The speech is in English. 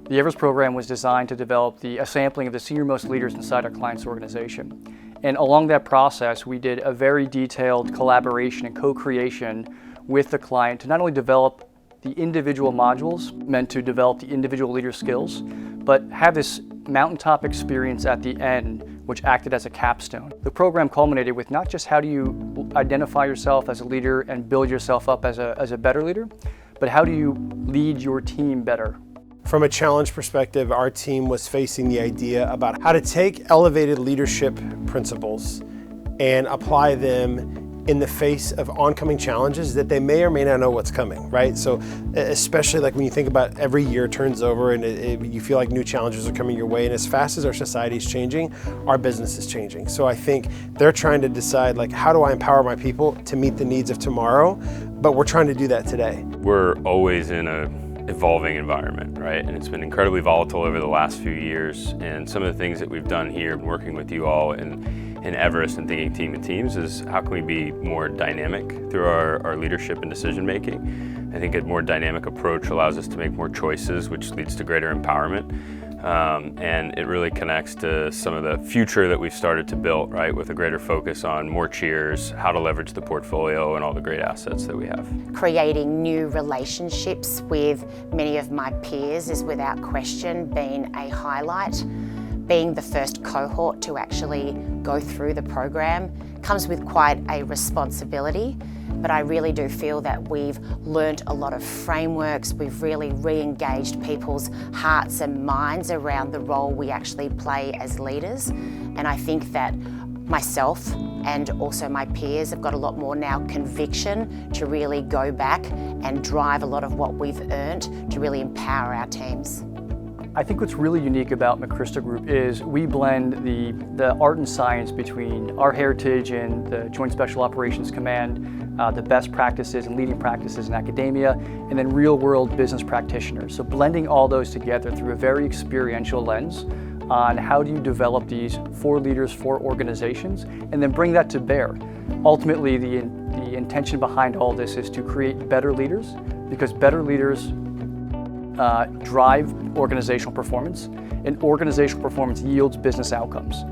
The Everest program was designed to develop a sampling of the senior-most leaders inside our client's organization. And along that process, we did a very detailed collaboration and co-creation with the client to not only develop the individual modules meant to develop the individual leader skills, but have this mountaintop experience at the end, which acted as a capstone. The program culminated with not just how do you identify yourself as a leader and build yourself up as a better leader, but how do you lead your team better? From a challenge perspective, our team was facing the idea about how to take elevated leadership principles and apply them in the face of oncoming challenges that they may or may not know what's coming, right? So especially like when you think about every year turns over and you feel like new challenges are coming your way, and as fast as our society is changing, our business is changing. So I think they're trying to decide, like, how do I empower my people to meet the needs of tomorrow? But we're trying to do that today. We're always in a evolving environment, right? And it's been incredibly volatile over the last few years. And some of the things that we've done here, working with you all in Everest and thinking team and teams, is how can we be more dynamic through our leadership and decision making. I think a more dynamic approach allows us to make more choices, which leads to greater empowerment. And it really connects to some of the future that we've started to build, right? With a greater focus on more cheers, how to leverage the portfolio and all the great assets that we have. Creating new relationships with many of my peers is without question been a highlight. Being the first cohort to actually go through the program comes with quite a responsibility, but I really do feel that we've learnt a lot of frameworks. We've really re-engaged people's hearts and minds around the role we actually play as leaders. And I think that myself and also my peers have got a lot more now conviction to really go back and drive a lot of what we've earned to really empower our teams. I think what's really unique about McChrystal Group is we blend the art and science between our heritage and the Joint Special Operations Command, the best practices and leading practices in academia, and then real-world business practitioners. So blending all those together through a very experiential lens on how do you develop these for leaders, for organizations, and then bring that to bear. Ultimately, the intention behind all this is to create better leaders, because better leaders drive organizational performance, and organizational performance yields business outcomes.